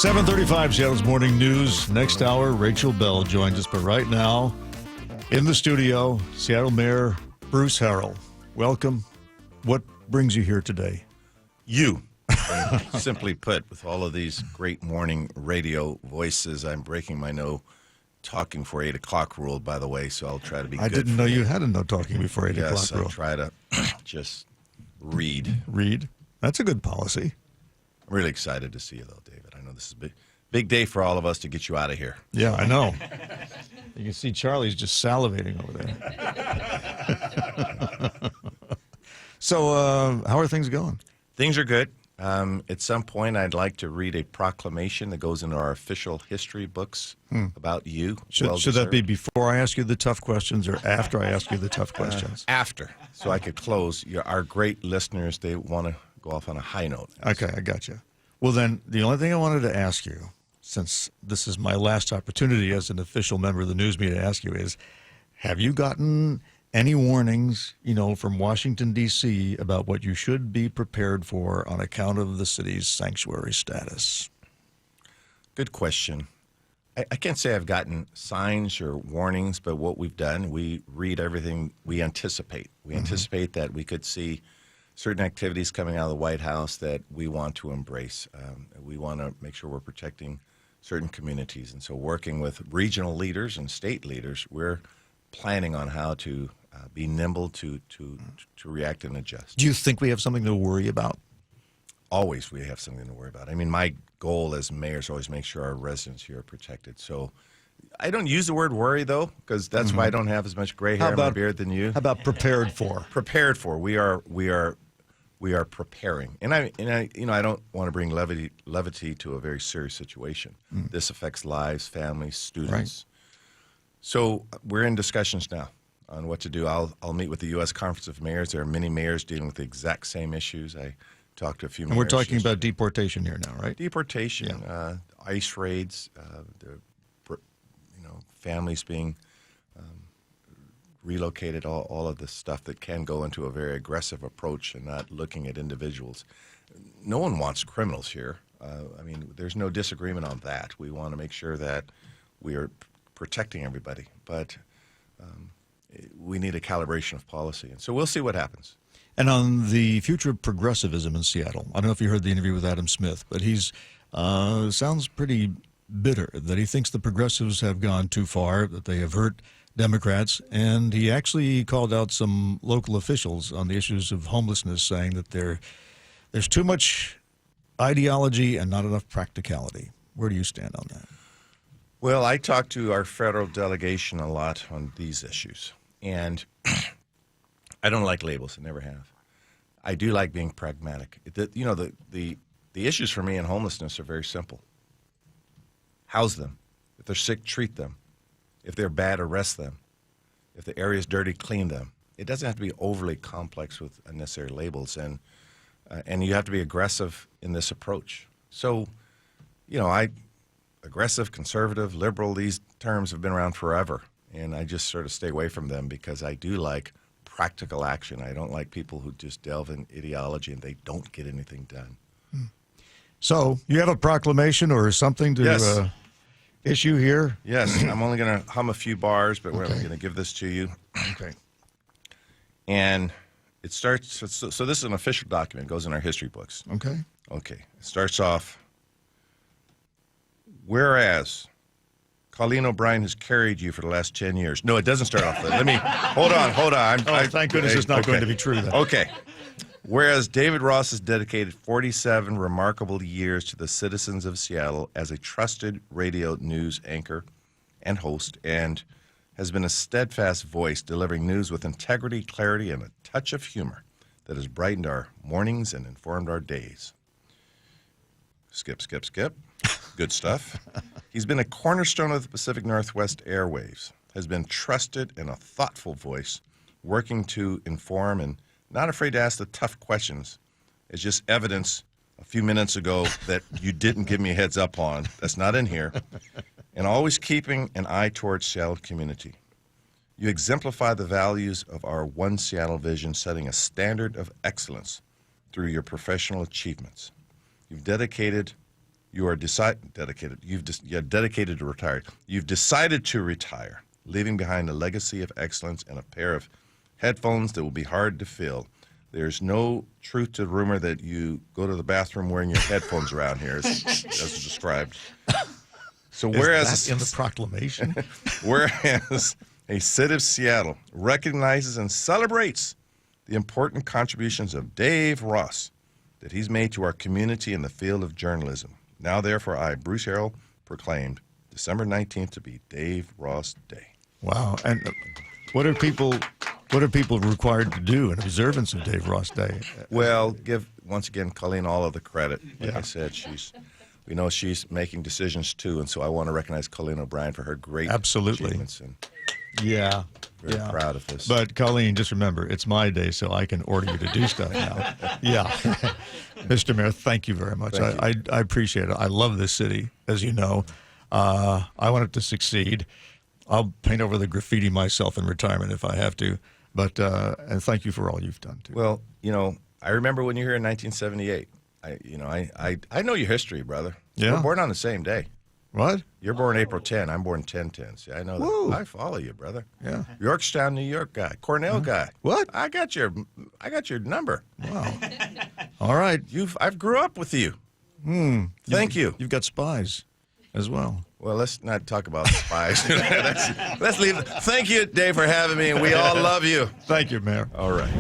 7:35 Seattle's Morning News. Next hour, Rachel Bell joins us. But right now, in the studio, Seattle Mayor Bruce Harrell. Welcome. What brings you here today? You. Simply put, with all of these great morning radio voices, I'm breaking my no talking for 8 o'clock rule, by the way, so I'll try to be I good. didn't know you had a no talking before 8 o'clock rule. Yes, I'll try to just read. Read? That's a good policy. I'm really excited to see you, though, David. I know this is a big day for all of us to get you out of here. Yeah, I know. You can see Charlie's just salivating over there. So, how are things going? Things are good. At some point, I'd like to read a proclamation that goes into our official history books about you. Should that be before I ask you the tough questions or after I ask you the tough questions? After, so I could close. Our great listeners, they want to go off on a high note. Okay, I got you. Well, then, the only thing I wanted to ask you, since this is my last opportunity as an official member of the news media to ask you, is have you gotten any warnings, from Washington, D.C. about what you should be prepared for on account of the city's sanctuary status? Good question. I can't say I've gotten signs or warnings, but what we've done, we read everything we anticipate. We anticipate that we could see certain activities coming out of the White House that we want to embrace. We want to make sure we're protecting certain communities. And so working with regional leaders and state leaders, we're planning on how to be nimble to react and adjust. Do you think we have something to worry about? Always we have something to worry about. I mean, my goal as mayor is always make sure our residents here are protected. So I don't use the word worry, though, because that's why I don't have as much gray hair in my beard than you. How about prepared for? Prepared for. We are preparing. And I don't want to bring levity to a very serious situation. This affects lives, families, students. Right. So we're in discussions now on what to do. I'll meet with the U.S. Conference of Mayors. There are many mayors dealing with the exact same issues. I talked to a few mayors. And we're talking about deportation here now, right? Deportation, ICE raids, families being relocated, all of the stuff that can go into a very aggressive approach and not looking at individuals. No one wants criminals here. There's no disagreement on that. We want to make sure that we are protecting everybody, but we need a calibration of policy. And so we'll see what happens. And on the future of progressivism in Seattle, I don't know if you heard the interview with Adam Smith, but he's sounds pretty bitter that he thinks the progressives have gone too far, that they have hurt Democrats, and he actually called out some local officials on the issues of homelessness, saying that there's too much ideology and not enough practicality. Where do you stand on that? Well, I talk to our federal delegation a lot on these issues, and I don't like labels. I never have. I do like being pragmatic. The issues for me in homelessness are very simple. House them. If they're sick, treat them. If they're bad, arrest them. If the area's dirty, clean them. It doesn't have to be overly complex with unnecessary labels, and you have to be aggressive in this approach. So, aggressive, conservative, liberal, these terms have been around forever, and I just sort of stay away from them because I do like practical action. I don't like people who just delve in ideology and they don't get anything done. So you have a proclamation or something to issue here? Yes, I'm only going to hum a few bars, but we're going to give this to you. Okay. And it starts, so this is an official document. It goes in our history books. Okay. Okay. It starts off, whereas Colleen O'Brien has carried you for the last 10 years. No, it doesn't start off that. Let me, hold on. Thank goodness it's not going to be true then. Okay. Whereas David Ross has dedicated 47 remarkable years to the citizens of Seattle as a trusted radio news anchor and host, and has been a steadfast voice delivering news with integrity, clarity, and a touch of humor that has brightened our mornings and informed our days. Skip. Good stuff. He's been a cornerstone of the Pacific Northwest airwaves, has been trusted and a thoughtful voice, working to inform and not afraid to ask the tough questions. It's just evidence a few minutes ago that you didn't give me a heads up on. That's not in here. And always keeping an eye towards Seattle community. You exemplify the values of our One Seattle vision, setting a standard of excellence through your professional achievements. You've dedicated You are dedicated. You're dedicated to retire. You've decided to retire, leaving behind a legacy of excellence and a pair of headphones that will be hard to fill. There's no truth to the rumor that you go to the bathroom wearing your headphones around here, as described. So Is that in the proclamation? whereas a city of Seattle recognizes and celebrates the important contributions of Dave Ross that he's made to our community in the field of journalism. Now, therefore, I, Bruce Harrell, proclaimed December 19th to be Dave Ross Day. Wow. And what are people required to do in observance of Dave Ross Day? Well, give, once again, Colleen all of the credit. Like Yeah. I said, we know she's making decisions, too, and so I want to recognize Colleen O'Brien for her great Absolutely. achievements. And Yeah. very proud of this. But Colleen, just remember, it's my day, so I can order you to do stuff now. Yeah. Mr. Mayor, thank you very much. Thank I appreciate it. I love this city, as you know. I want it to succeed. I'll paint over the graffiti myself in retirement if I have to. But and thank you for all you've done, too. Well, I remember when you were here in 1978. I know your history, brother. Yeah. We're born on the same day. What? You're born April 10. I'm born 10/10. See, I know that. Woo. I follow you, brother. Yeah. Yorktown, New York guy. Cornell guy. What? I got your number. Wow. All right. I've grew up with you. Thank you. You've got spies as well. Well, let's not talk about spies. Let's leave. Thank you, Dave, for having me, and we all love you. Thank you, Mayor. All right.